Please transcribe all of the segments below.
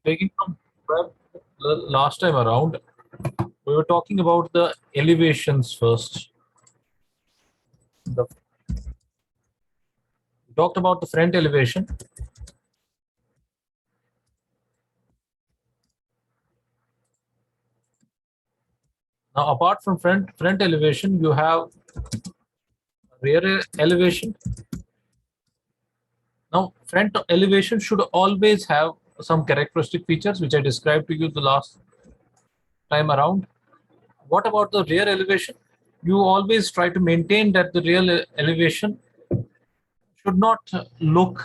Taking from where the last time around, we were talking about the elevations first. We talked about the front elevation. Now, apart from front elevation, you have rear elevation. Now, front elevation should always have some characteristic features which I described to you the last time around. What about the rear elevation? You always try to maintain that the rear elevation should not look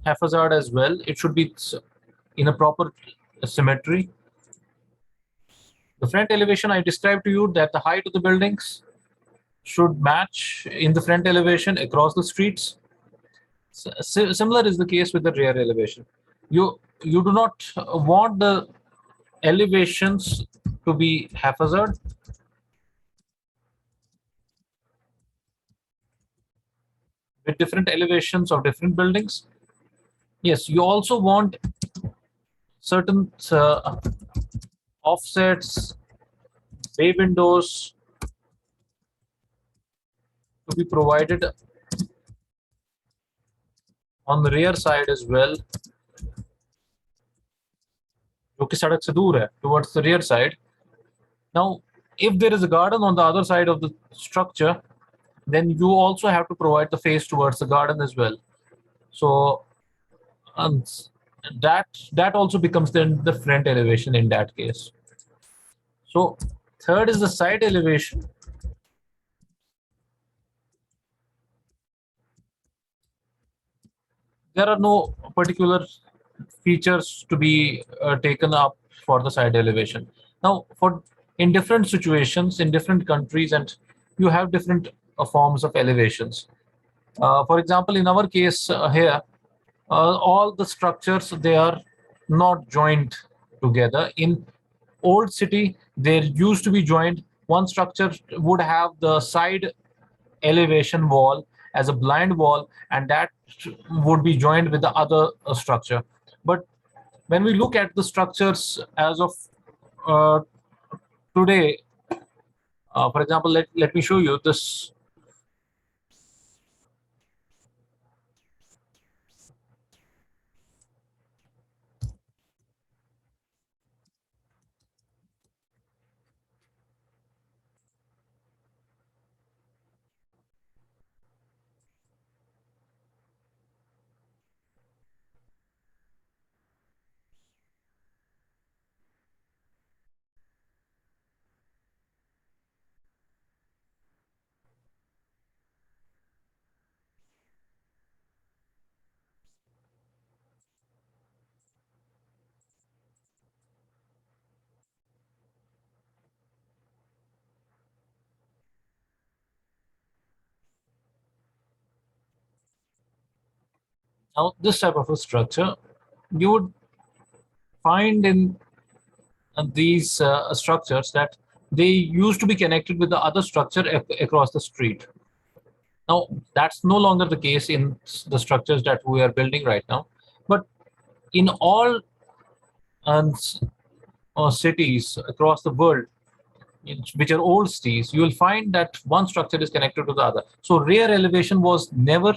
haphazard as well. It should be in a proper symmetry. The front elevation, I described to you that the height of the buildings should match in the front elevation across the streets. Similar is the case with the rear elevation. You do not want the elevations to be haphazard. With different elevations of different buildings. Yes, you also want certain offsets, bay windows to be provided on the rear side as well, जो कि सड़क से दूर है, towards the rear side. Now, if there is a garden on the other side of the structure, then you also have to provide the face towards the garden as well. So um, that also becomes the front elevation in that case. So third is the side elevation. There are no particular features to be taken up for the side elevation. Now, for in different situations in different countries, and you have different forms of elevations. For example, in our case here, all the structures, they are not joined together. In old city, there used to be joined. One structure would have the side elevation wall as a blind wall, and that would be joined with the other structure. But when we look at the structures as of uh, today, for example, let me show you this. Now, this type of a structure you would find in these structures that they used to be connected with the other structure across the street. Now, that's no longer the case in the structures that we are building right now. But in all um, cities across the world, which are old cities, you will find that one structure is connected to the other. So rear elevation was never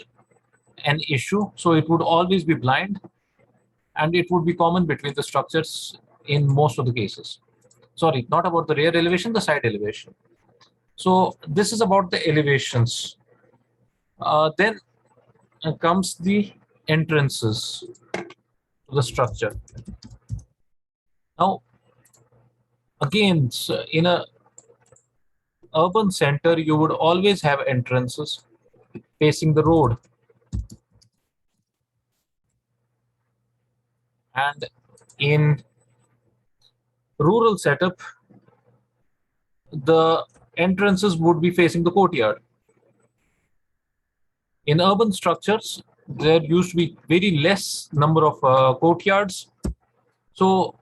an issue. So it would always be blind, and it would be common between the structures in most of the cases. Sorry, not about the rear elevation, the side elevation. So this is about the elevations. Then comes the entrances to the structure. Now, again, in a urban center, you would always have entrances facing the road. And in rural setup, the entrances would be facing the courtyard. In urban structures, there used to be very less number of courtyards. So,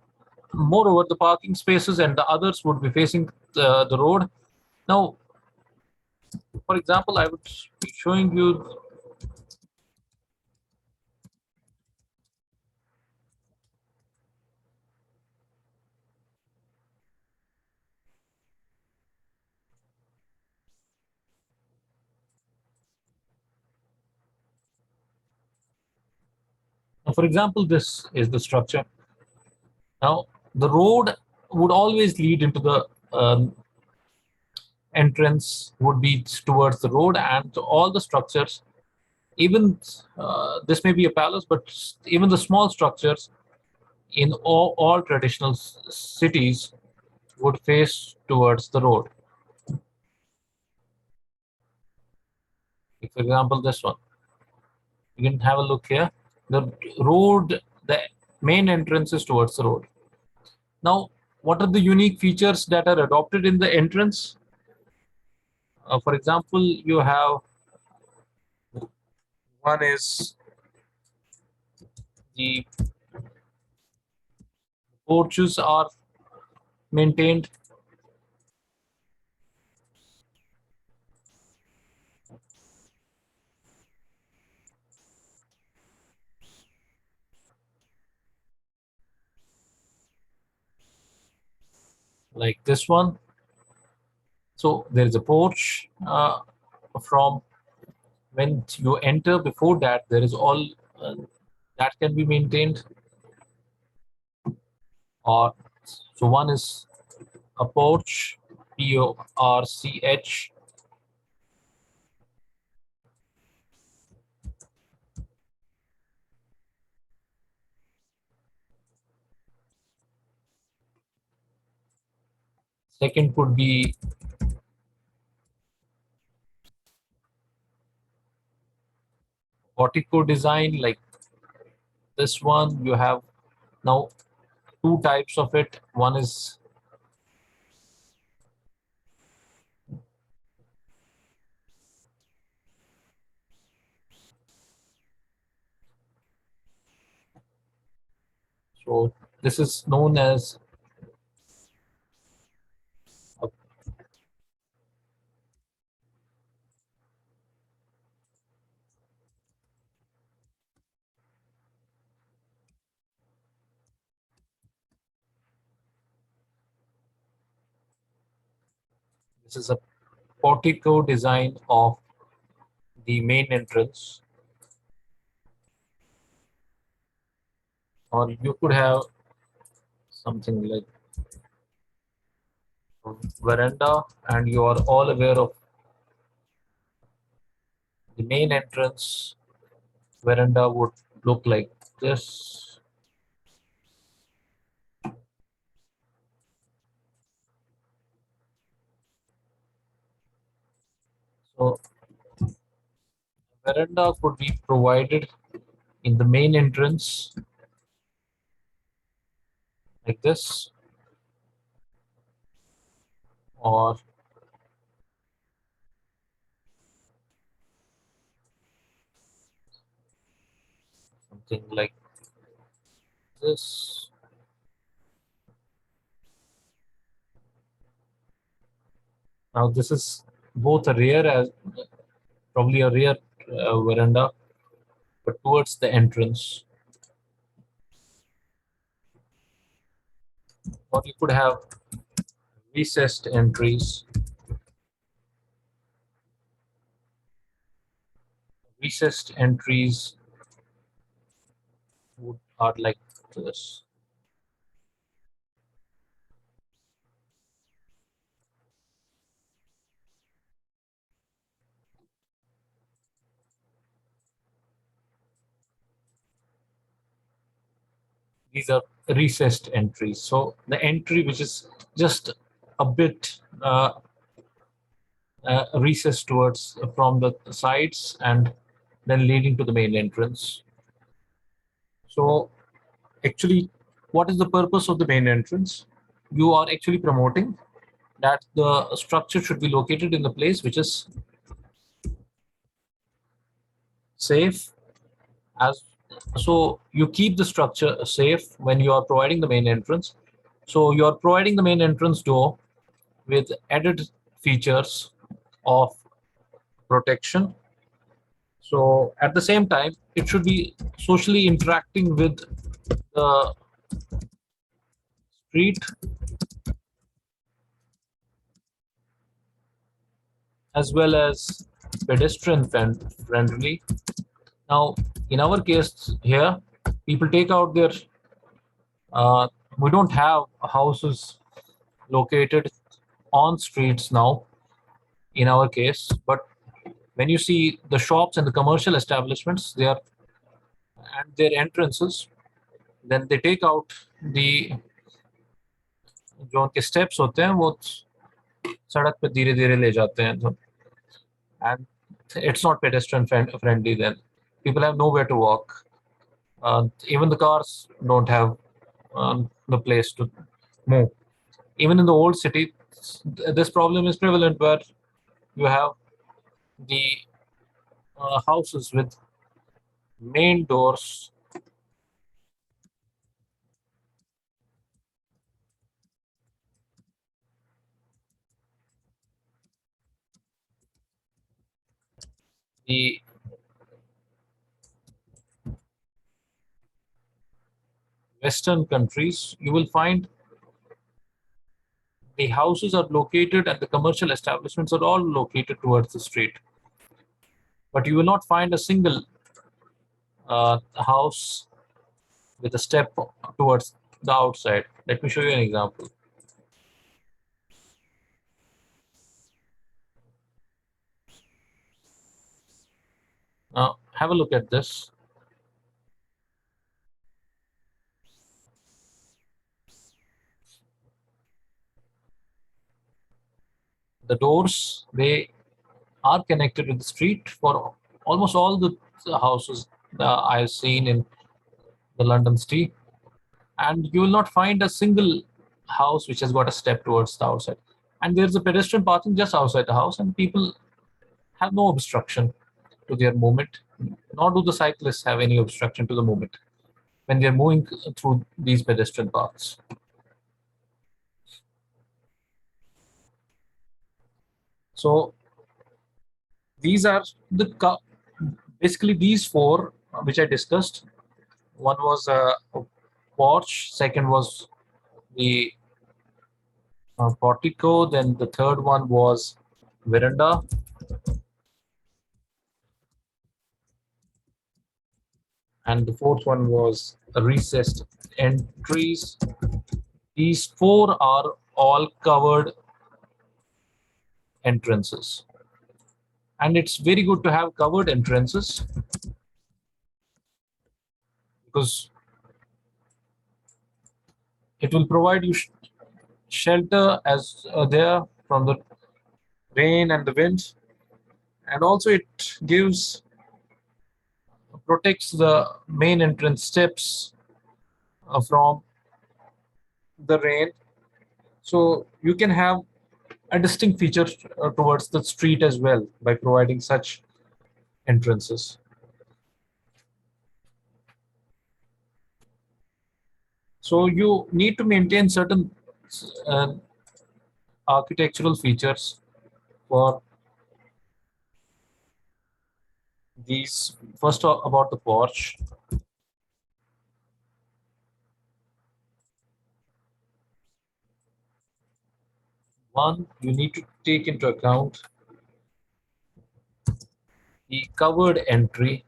moreover, the parking spaces and the others would be facing the road. Now, for example, I would be showing you For example, this is the structure. Now, the road would always lead into the entrance would be towards the road, and all the structures, even this may be a palace, but even the small structures in all traditional cities would face towards the road. For example, this one. You can have a look here. The road, the main entrance is towards the road. Now, what are the unique features that are adopted in the entrance? For example, you have one is the porches are maintained. Like this one. So there is a porch from when you enter. Before that, there is all that can be maintained. Or so one is a porch, Porch. Second could be portico design, like this one. You have now two types of it. One is so this is known as a, this is a portico design of the main entrance. Or you could have something like a veranda, and you are all aware of the main entrance veranda would look like this. So veranda could be provided in the main entrance like this, or something like this. Now this is both a rear as probably a rear veranda, but towards the entrance. Or you could have recessed entries. Recessed entries are like this. These are recessed entries. So the entry which is just a bit recessed towards from the sides and then leading to the main entrance. So actually, what is the purpose of the main entrance? You are actually promoting that the structure should be located in the place which is safe. As so you keep the structure safe when you are providing the main entrance. So you are providing the main entrance door with added features of protection. So at the same time, it should be socially interacting with the street as well as pedestrian friendly. Now, in our case here, People take out their. We don't have houses located on streets now, in our case, but when you see the shops and the commercial establishments, they are and their entrances, then they take out the जो उनके steps होते हैं वो सड़क पे धीरे धीरे ले जाते हैं तो and it's not pedestrian friendly then. People have nowhere to walk. Even the cars don't have the place to move. Even in the old city, this problem is prevalent where you have the houses with main doors. The Western countries, you will find the houses are located and the commercial establishments are all located towards the street. But you will not find a single house with a step towards the outside. Let me show you an example. Now, have a look at this. The doors, they are connected with the street for almost all the houses I've seen in the London city. And you will not find a single house which has got a step towards the outside. And there's a pedestrian parking just outside the house, and people have no obstruction to their movement, nor do the cyclists have any obstruction to the movement when they're moving through these pedestrian paths. So these are basically these four which I discussed. One was a porch, second was the portico, then the third one was veranda, and the fourth one was recessed entries. These four are all covered entrances. And it's very good to have covered entrances because it will provide you shelter as there from the rain and the wind, and also it protects the main entrance steps from the rain, so you can have a distinct feature towards the street as well by providing such entrances. So you need to maintain certain uh, architectural features for these. First about the porch. One, you need to take into account the covered entry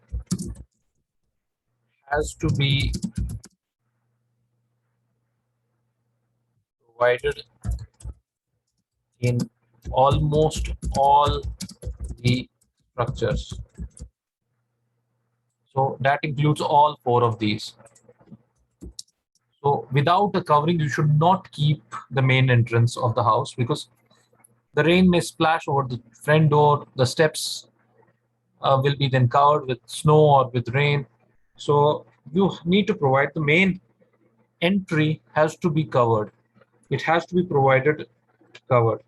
has to be provided in almost all the structures. So that includes all four of these. So without a covering, you should not keep the main entrance of the house because the rain may splash over the front door. The steps will be then covered with snow or with rain. So you need to provide the main entry has to be covered. It has to be provided covered.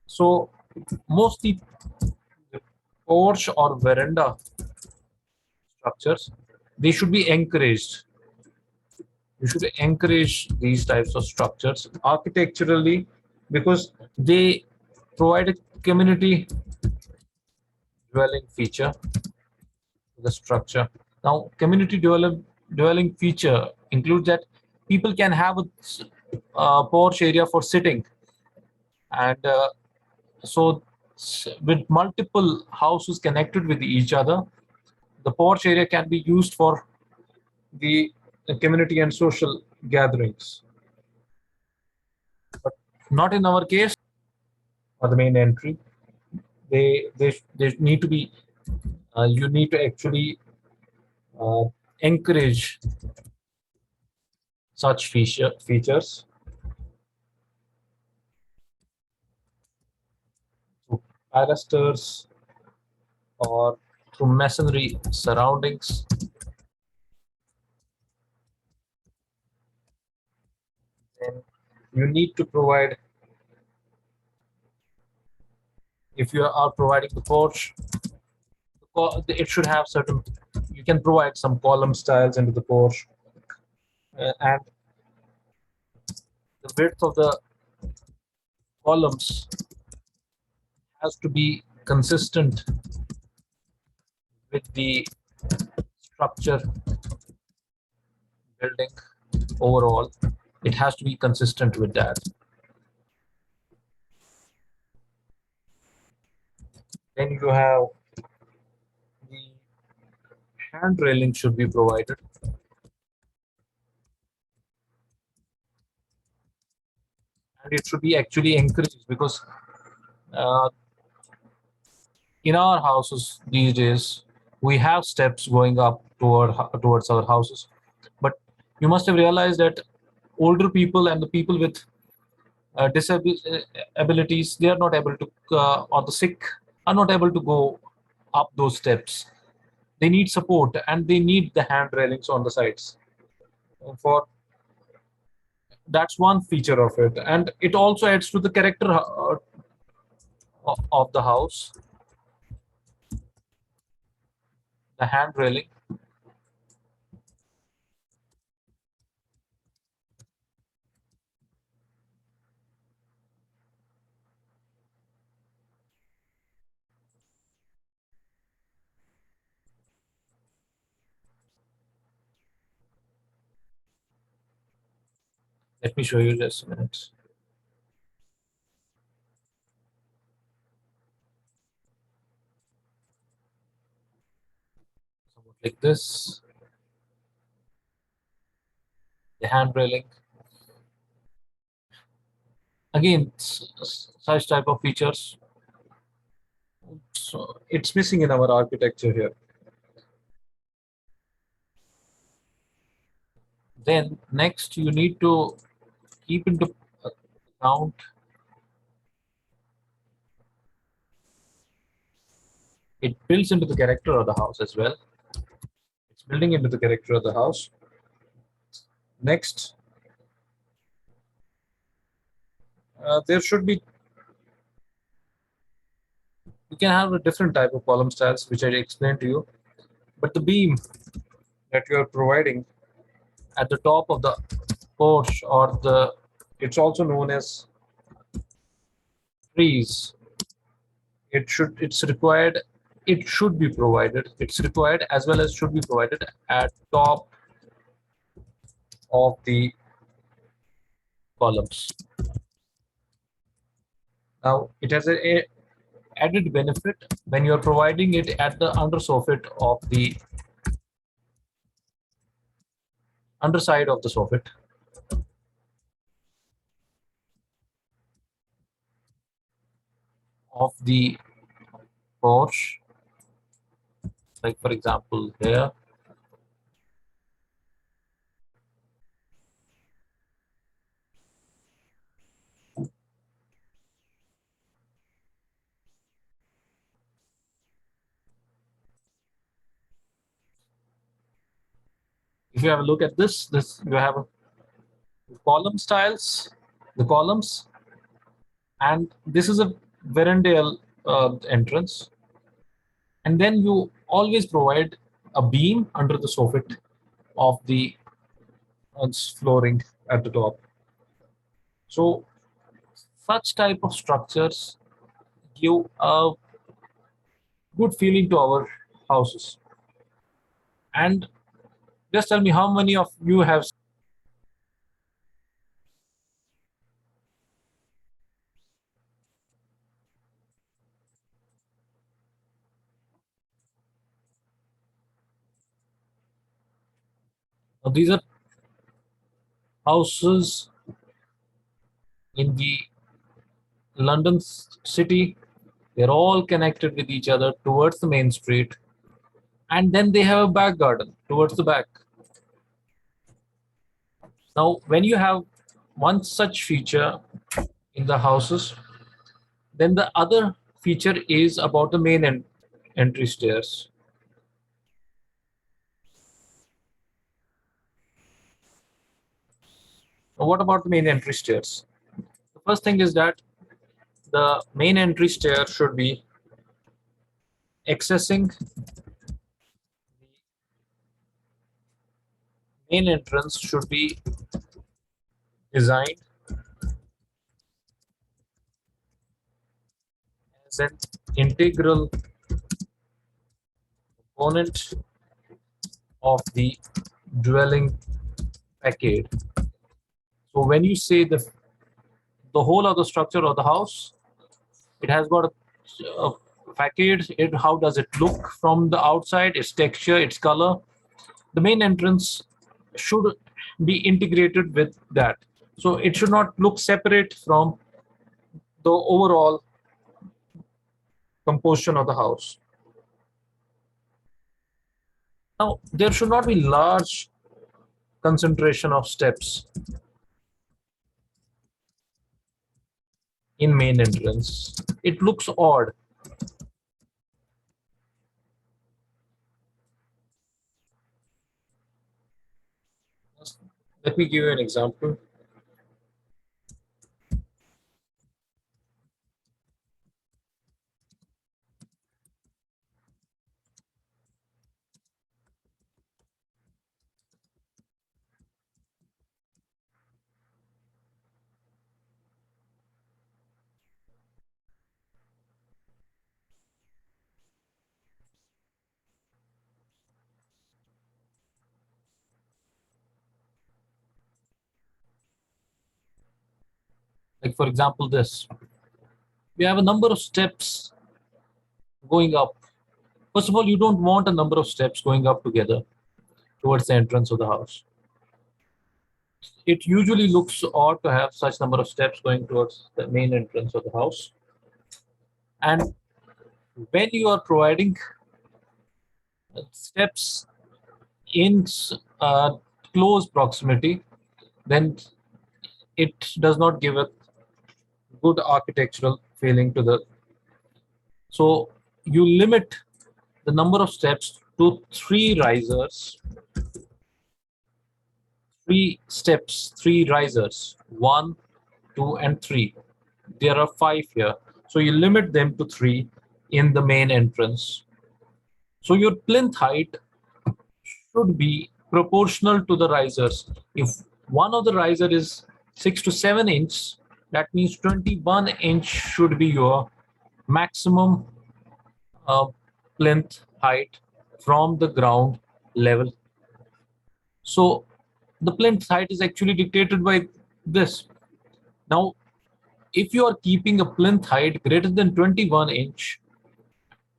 So mostly the porch or veranda structures, they should be encouraged. You should encourage these types of structures architecturally because they provide a community dwelling feature to the structure. Now, community dwelling feature includes that people can have a porch area for sitting, and so with multiple houses connected with each other, The porch area can be used for the community and social gatherings, but not in our case. Or the main entry, they need to be. You need to actually uh, encourage such features through pilasters or through masonry surroundings. Then you need to provide, if you are providing the porch, it should have certain, you can provide some column styles into the porch, and the width of the columns has to be consistent with the structure building overall. It has to be consistent with that. Then you have the hand railing should be provided, and it should be actually encouraged, because uh, in our houses these days we have steps going up towards our houses, but you must have realized that older people and the people with disabilities, they are not able to, or the sick are not able to go up those steps. They need support and they need the hand railings on the sides. For That's one feature of it, and it also adds to the character of the house. The hand railing. Let me show you just a minute. Somewhat like this. The hand railing. Again, such type of features. So it's missing in our architecture here. Then next you need to keep into account, it builds into the character of the house as well. It's building into the character of the house. Next, there should be, you can have a different type of column styles, which I explained to you, but the beam that you are providing at the top of the porch, or the, it's also known as trees, it's required, it should be provided, it's required as well as should be provided at top of the columns. Now it has a added benefit when you're providing it at the undersoffit of the underside of the soffit. Of the porch, like for example here. If you have a look at this you have a column styles, the columns, and this is a verandale entrance, and then you always provide a beam under the soffit of the flooring at the top. So such type of structures give a good feeling to our houses. And just tell me, how many of you have Now, these are houses in the London city. They're all connected with each other towards the main street, and then they have a back garden towards the back. Now, when you have one such feature in the houses, then the other feature is about the main entry stairs. Now, what about the main entry stairs? The first thing is that the main entry stair should be accessing the main entrance should be designed as an integral component of the dwelling facade. So when you say the whole of the structure of the house, it has got a facade. How does it look from the outside? Its texture, its color. The main entrance should be integrated with that. So it should not look separate from the overall composition of the house. Now, there should not be large concentration of steps in main entrance. It looks odd. Let me give you an example. Like, for example, this. We have a number of steps going up. First of all, you don't want a number of steps going up together towards the entrance of the house. It usually looks odd to have such number of steps going towards the main entrance of the house. And when you are providing steps in close proximity, then it does not give a good architectural feeling to the. So you limit the number of steps to three risers, three steps, three risers, one, two, and three. There are five here. So you limit them to three in the main entrance. So your plinth height should be proportional to the risers. If one of the riser is 6 to 7 inch, that means 21 inch should be your maximum uh, plinth height from the ground level. So the plinth height is actually dictated by this. Now, if you are keeping a plinth height greater than 21 inch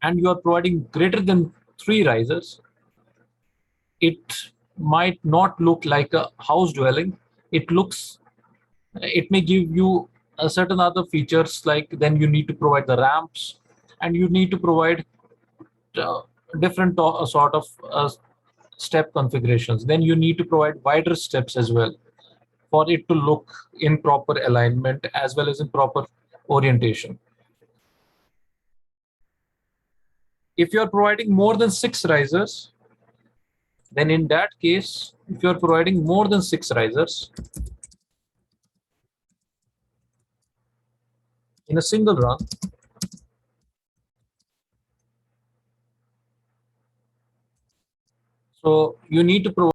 and you are providing greater than three risers, it might not look like a house dwelling. It may give you a certain other features, like then you need to provide the ramps and you need to provide uh, different sort of step configurations. Then you need to provide wider steps as well for it to look in proper alignment as well as in proper orientation. If you are providing more than six risers, then in that case, if you are providing more than six risers in a single run, so you need to provide